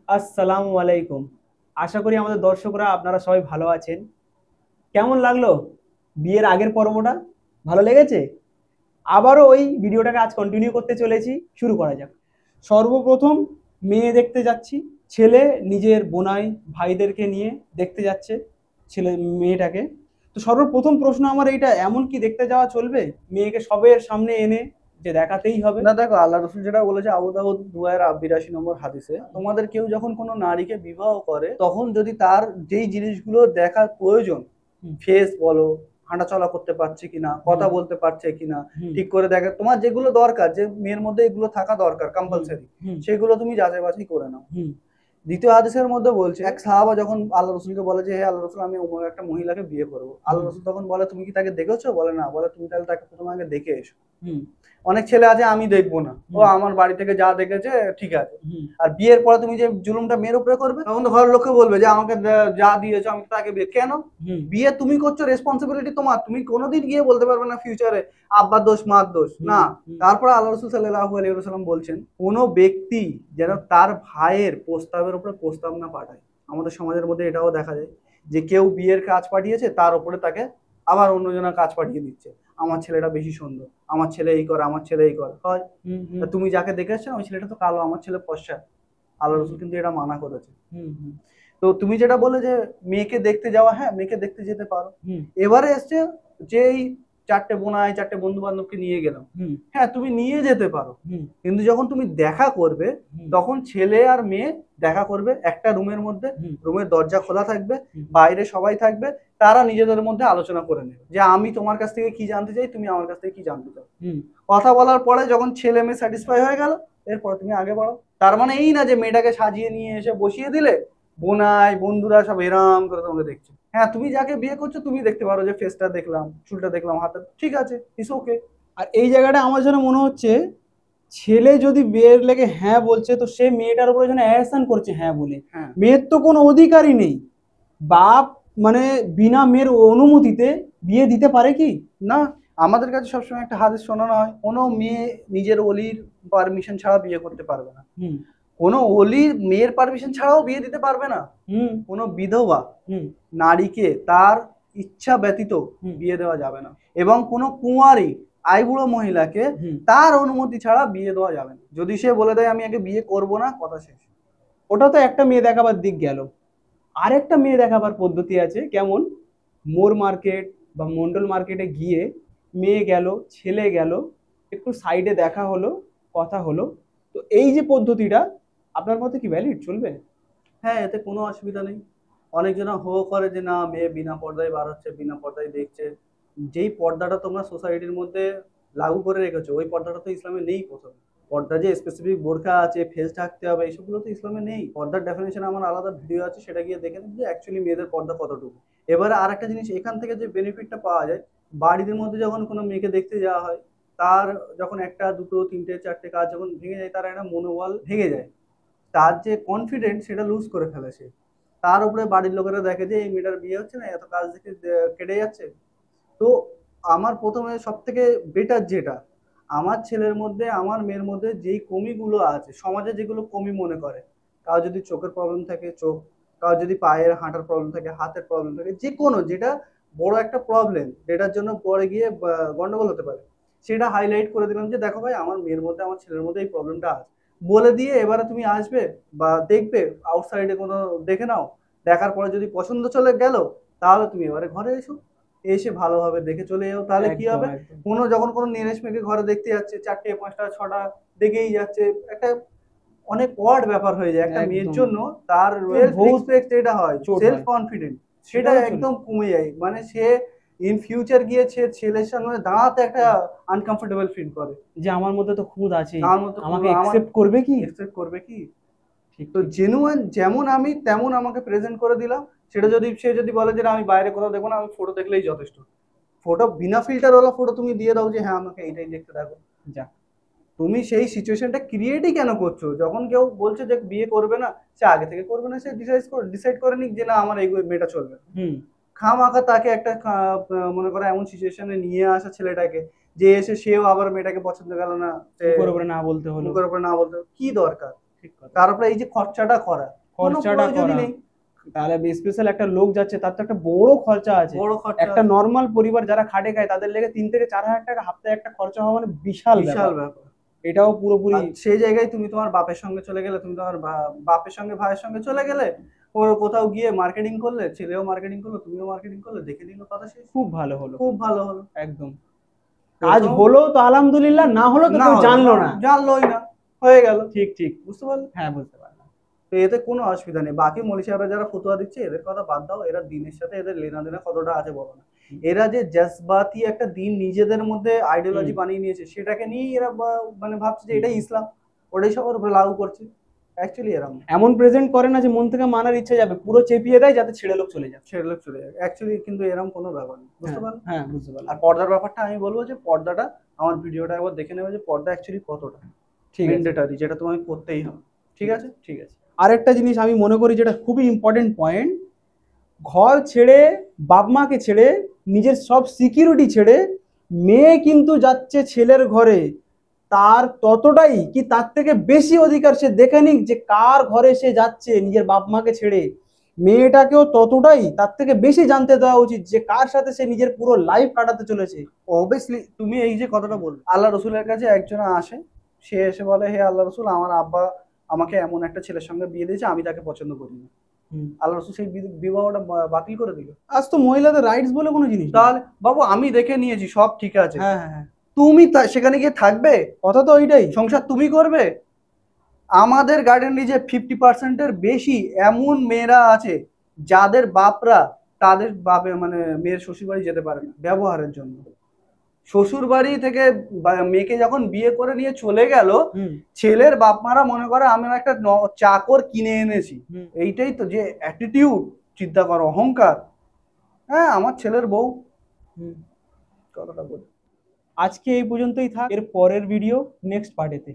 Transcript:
আসসালামু আলাইকুম। আশা করি আমাদের দর্শকরা আপনারা সবাই ভালো আছেন। কেমন লাগলো বিয়ের আগের পর্বটা? ভালো লেগেছে? আবারও ওই ভিডিওটাকে আজ কন্টিনিউ করতে চলেছি। শুরু করা যাক। সর্বপ্রথম মেয়ে দেখতে যাচ্ছি। ছেলে নিজের বোনাই ভাইদেরকে নিয়ে দেখতে যাচ্ছে ছেলে মেয়েটাকে। তো সর্বপ্রথম প্রশ্ন আমার এইটা, এমন কি দেখতে যাওয়া চলবে মেয়েকে সবের সামনে এনে যে দেখাতেই হবে? না, দেখো, আল্লাহ রসুল যেটা বলেছে আবু দাউদ 2082 নম্বর হাদিসে, তোমাদের কেউ যখন কোনো নারীকে বিবাহ করে তখন যদি তার যেই জিনিসগুলো দেখার প্রয়োজন, হুম, ফেস বলো, হাঁটাচলা করতে পারছে কিনা, কথা হুম, বলতে পারছে কিনা, হুম, ঠিক করে দেখে, তোমার যেগুলো দরকার, যে মেয়ের মধ্যে এগুলো থাকা দরকার হুম, কম্পালসারি, হুম, সেগুলো তুমি যাচাই বাছাই করে নাও। হুম, দ্বিতীয় হাদিসের মধ্যে বলছে, এক সাহাবা যখন আল্লাহ রসুলকে বলে যে হে আল্লাহ রসুল, আমি অমুক একটা মহিলাকে বিয়ে করবো, আল্লাহ হুম, রসুল তখন বলে তুমি কি তাকে দেখেছো? বলে না। বলে তুমি তাহলে তাকে প্রথমে আগে দেখে এসো। হুম, অনেক ছেলে আছে আমি দেখবো না, ও হুম, আমার বাড়ি থেকে যা দেখেছে ঠিক আছে। হুম, আর বিয়ের পরে তুমি যে জুলুমটা মেয়ের উপরে করবে, তখন তো ঘরের লোককে বলবে যে আমাকে যা দিয়েছো আমি তাকে বিয়ে কেন? হুম, বিয়ে তুমি করছো, রেসপন্সিবিলিটি তোমার। তুমি কোনোদিন গিয়ে বলতে পারবে না ফিউচারে আব্বার দোষ মার দোষ হুম, না। হুম, তারপরে আল্লাহ রসুল সাল্লাল্লাহু আলাইহি ওয়াসাল্লাম বলছেন, কোনো ব্যক্তি যেন তার ভাইয়ের প্রস্তাবের উপরে প্রস্তাব না পাঠায়। আমাদের সমাজের মধ্যে এটাও দেখা যায় যে কেউ বিয়ের কাজ পাঠিয়েছে, তার উপরে তাকে আবার অন্যজনের কাজ পাঠিয়ে দিচ্ছে। আমার ছেলেটা বেশি সুন্দর, আমার ছেলে এই করে, আমার ছেলে এই করে হয়। হুম, তা হুম, তুমি যাকে দেখেছো ওই ছেলেটা তো কালো, আমার ছেলে ফর্সা। আল্লাহ হুম, রসুল কিন্তু এটা মানা করেছে। হুম, হুম, তো তুমি যেটা বললে যে মেয়েকে দেখতে যাওয়া, হ্যাঁ, মেয়েকে দেখতে যেতে পারো। হুম, এবারে এসছে যে এই চারটে বোনাই, চারটে বন্ধু বান্ধবকে নিয়ে গেলাম, হুম, হ্যাঁ তুমি নিয়ে যেতে পারো। হুম, কিন্তু যখন তুমি দেখা করবে, হুম, তখন ছেলে আর মেয়ে দেখা করবে একটা রুমের মধ্যে। হুম, রুমের দরজা খোলা থাকবে, হুম, বাইরে সবাই থাকবে। তারা নিজেদের মধ্যে আলোচনা করে নেবে যে আমি তোমার কাছ থেকে কি জানতে চাই, তুমি আমার কাছ থেকে কি জানতে চাও। হুম। কথা বলার পরে যখন ছেলে মেয়ে স্যাটিসফাই হয়ে গেল, এরপর তুমি আগে বাড়ো। তার মানে এই না যে মেয়েটাকে সাজিয়ে নিয়ে এসে বসিয়ে দিলে, বোনাই বন্ধুরা সব এরাম করে তোমাকে দেখছে। হ্যাঁ, তুমি যাকে বিয়ে করছো তুমি দেখতে পারো যে ফেসটা দেখলাম, চুলটা দেখলাম, হাতে ঠিক আছে, ইস ওকে। আর এই জায়গাটা আমার যেন মনে হচ্ছে, ছেলে যদি বিয়ের লেগে হ্যাঁ বলছে তো সে মেয়েটার উপরে যেন অ্যাহসান করছে হ্যাঁ বলে। হ্যাঁ। মেয়ের তো কোনো অধিকারই নেই। বাপ মানে বিনা মেয়ের অনুমতিতে বিয়ে দিতে পারে কি? না, আমাদের কাছে সবসময় একটা হাদিস শোনানো হয়, কোনো মেয়ে নিজের অলির পারমিশন ছাড়া বিয়ে করতে পারবে না। হুম, কোনো অলির মেয়ের পারমিশন ছাড়াও বিয়ে দিতে পারবে না। হুম, কোনো বিধবা হুম, নারীকে তার ইচ্ছা ব্যতীত হুম, বিয়ে দেওয়া যাবে না। এবং কোনো কুঁয়ারি আইবুড়ো মহিলাকে হুম। তার অনুমতি ছাড়া বিয়ে দেওয়া যাবে না। যদি সে বলে দেয় আমি আগে বিয়ে করব না, কথা শেষ। ওটা তো একটা মেয়ে দেখাবার দিক গেল। আরেকটা মেয়ে দেখাবার পদ্ধতি আছে। কেমন? মোর মার্কেট বা মন্ডল মার্কেটে গিয়ে মেয়ে গেল, ছেলে গেল, একটু সাইডে দেখা হলো, কথা হলো। তো এই যে পদ্ধতিটা আপনার মতে কি ভ্যালিড চলবে? হ্যাঁ, এতে কোনো অসুবিধা নেই। অনেকজন হো করে যে না, মেয়ে বিনা পর্দায় বার হচ্ছে, বিনা পর্দায় দেখছে। যেই পর্দাটা তোমরা সোসাইটির মধ্যে লাগু করে রেখেছো, ওই পর্দাটা তো ইসলামে নেই। প্রথম পর্দা যে স্পেসিফিক বোরকা আছে, ফেস ঢাকতে হবে, এইসবগুলো তো ইসলামে নেই। পর্দার ডেফিনেশন আমার আলাদা ভিডিও আছে, সেটা গিয়ে দেখে নিন যে অ্যাকচুয়ালি মেয়েদের পর্দা কতটুকু। এবারে আর একটা জিনিস এখান থেকে যে বেনিফিটটা পাওয়া যায়, বাড়ির মধ্যে যখন কোনো মেয়েকে দেখতে যাওয়া হয়, তার যখন একটা দুটো তিনটে চারটে কাজ যখন ভেঙে যায়, তার একটা মনোবল ভেঙে যায়। তার যে কনফিডেন্স সেটা লুজ করে ফেলে সে। তার উপরে বাড়ির লোকেরা দেখে যে এই মেয়েটার বিয়ে হচ্ছে না, এত কাজ দেখে কেটে যাচ্ছে। তো আমার প্রথমে সব থেকে বেটার যেটা, আমার ছেলের মধ্যে আমার মেয়ের মধ্যে যেই কমিগুলো আছে, সমাজে যেগুলো কমি মনে করে, কারো যদি চোখের প্রবলেম থাকে চোখ, কারো যদি পায়ের হাঁটার প্রবলেম থাকে, হাতের প্রবলেম থাকে, যে কোনো যেটা বড় একটা প্রবলেম, যেটার জন্য পরে গিয়ে গন্ডগোল হতে পারে, সেটা হাইলাইট করে দিলাম যে দেখো ভাই, আমার মেয়ের মধ্যে আমার ছেলের মধ্যে এই প্রবলেমটা আছে। বলে দিয়ে এবারে তুমি আসবে বা দেখবে, আউটসাইডে কোনো দেখে নাও। দেখার পরে যদি পছন্দ চলে গেল, তাহলে তুমি এবারে ঘরে এসো, এসে ভালোভাবে দেখে চলে যাও। তাহলে কি একদম, হবে, একদম, কোনো যখন কোনো নিরেশ মেয়েকে ঘরে দেখতে যাচ্ছে, চারটে পাঁচটা ছটা দেখেই যাচ্ছে, একটা অনেক ওয়ার্ড ব্যাপার হয়ে যায় একটা মেয়ের একদম। জন্য। তার সেলফ বহুত রেসপেক্ট যেটা হয়, চোট সেলফ হয়। কনফিডেন্স, সেটা সেটাও চলে। একদম কমে যায়। মানে সে ইন ফিউচার গিয়ে সে ছেলের সামনে দাঁড়াতে একটা আনকমফোর্টেবল ফিল করে। যে আমার মধ্যে তো খুঁত আছেই, আমার মতো আমাকে আমার একসেপ্ট করবে কি? এক্সপেক্ট করবে কি? ঠিক, তো ঠিক। জেনুইন যেমন আমি তেমন আমাকে প্রেজেন্ট করে দিলাম। সেটা যদি সে যদি বলে যে না, আমি বাইরে কোথাও দেখবো না, আমি ফটো দেখলেই যথেষ্ট। ফটো বিনা ফিল্টারওয়ালা ফটো তুমি দিয়ে দাও যে হ্যাঁ আমাকে এইটাই দেখতে থাকো। যাক। তুমি সেই সিচুয়েশনটা ক্রিয়েটই কেন করছো? যখন কেউ বলছে যে বিয়ে করবে না, সে আগে থেকে করবে না, সে ডিসাইড করে নিক যে না আমার এই মেয়েটা চলবে না। হুম। খামাখা তাকে একটা মনে করো এমন সিচুয়েশনে নিয়ে আসা ছেলেটাকে, যে এসে সেও আবার মেয়েটাকে পছন্দ গেল না, সে মুখের উপরে না বলতে হলো। মুখের উপর না বলতে কি দরকার? ঠিক কথা। তারপরে এই যে খরচাটা করা, কোনো খরচাটা প্রয়োজনই করা, নেই। তাহলে স্পেশাল একটা লোক যাচ্ছে, তার তো একটা বড় খরচা আছে। বড় খরচা, একটা নর্মাল পরিবার যারা খাটে খায় তাদের লেগে 3 থেকে 4 হাজার টাকা হাপ্তায় একটা খরচা হওয়া মানে বিশাল বিশাল ব্যাপার। ব্যাপার। এটাও পুরোপুরি আর সেই জায়গায় তুমি তোমার বাপের সঙ্গে চলে গেলে, তুমি তোমার বাপের সঙ্গে ভাইয়ের সঙ্গে চলে গেলে, ওর কোথাও গিয়ে মার্কেটিং করলে, ছেলেও মার্কেটিং করলো, তুমিও মার্কেটিং করলে, দেখে নিল, কথা শেষ। খুব ভালো হলো, খুব ভালো হলো। একদম। কাজ প্রথম হলো তো আলহামদুলিল্লাহ, না হলো তো না কেউ হলো, জানলো না। জানলোই না, হয়ে গেল। ঠিক ঠিক, বুঝতে পারলে? হ্যাঁ বুঝতে পারলাম। তো এতে কোনো অসুবিধা নেই। বাকি মৌলী সাহেবরা যারা ফতুয়া দিচ্ছে এদের কথা বাদ দাও, এরা দিনের সাথে এদের লেনাদেনা কতটা আছে বলো না। এরা যে জজবাতি একটা দিন নিজেদের মধ্যে আইডিওলজি বানিয়ে নিয়েছে, সেটাকে নিয়েই এরা মানে ভাবছে যে এটাই ইসলাম, ওটাই সবার উপরে লাগু করছে। অ্যাকচুয়ালি এরকম না। এমন প্রেজেন্ট করে না যে মন থেকে মানার ইচ্ছা যাবে, পুরো চেপিয়ে দেয় যাতে ছেড়ে লোক চলে যায়। ছেড়ে লোক চলে যায়, অ্যাকচুয়ালি কিন্তু এরকম কোনো ব্যাপার নেই। বুঝতে পারলে? হ্যাঁ বুঝতে পারলাম। আর পর্দার ব্যাপারটা আমি বলবো যে পর্দাটা, আমার ভিডিওটা একবার দেখে নেবে যে পর্দা অ্যাকচুয়ালি কতটা ঠিক আছে, ম্যান্ডেটরি, যেটা তোমাকে করতেই হবে। ঠিক আছে? ঠিক আছে। আরেকটা জিনিস আমি মনে করি যেটা খুবই ইম্পর্টেন্ট পয়েন্ট, ঘর ছেড়ে, বাপ মাকে ছেড়ে, নিজের সব সিকিউরিটি ছেড়ে মেয়ে কিন্তু যাচ্ছে ছেলের ঘরে, তার ততটাই কি তার থেকে বেশি অধিকার সে দেখে নিক যে কার ঘরে সে যাচ্ছে নিজের বাপ মাকে ছেড়ে। মেয়েটাকেও ততটাই তার থেকে বেশি জানতে দেওয়া উচিত যে কার সাথে সে নিজের পুরো লাইফ কাটাতে চলেছে। অবভিয়াসলি তুমি এই যে কথাটা বললে, আল্লাহ রসুলের কাছে একজন আসে, সে এসে বলে, হে আল্লাহ রসুল, আমার আব্বা আমাকে এমন একটা ছেলের সঙ্গে বিয়ে দিয়েছে, আমি তাকে পছন্দ করি না। আল্লাহ রসুল সেই বিবাহটা বাতিল করে দিল। আজ তো মহিলাদের রাইটস বলে কোনো জিনিস নেই। তাহলে বাবু আমি দেখে নিয়েছি, সব ঠিক আছে, হ্যাঁ হ্যাঁ হ্যাঁ, তুমি সেখানে গিয়ে থাকবে, কথা তো ওইটাই। সংসার তুমি করবে। আমাদের গার্ডেন যে 50%-এর বেশি এমন মেয়েরা আছে যাদের বাপরা তাদের বাপে মানে মেয়ের শ্বশুর বাড়ি যেতে পারে না ব্যবহারের জন্য। শ্বশুর বাড়ি থেকে মেয়েকে যখন বিয়ে করে নিয়ে চলে গেল, ছেলের বাপ মারা মনে করে আমি একটা চাকর কিনে এনেছি। এইটাই তো যে অ্যাটিটিউড, চিন্তা করো, অহংকার। হ্যাঁ, আমার ছেলের বউ। কথাটা বলি। আজকে এই পর্যন্তই থাক, এর পরের ভিডিও নেক্সট পার্টেতে।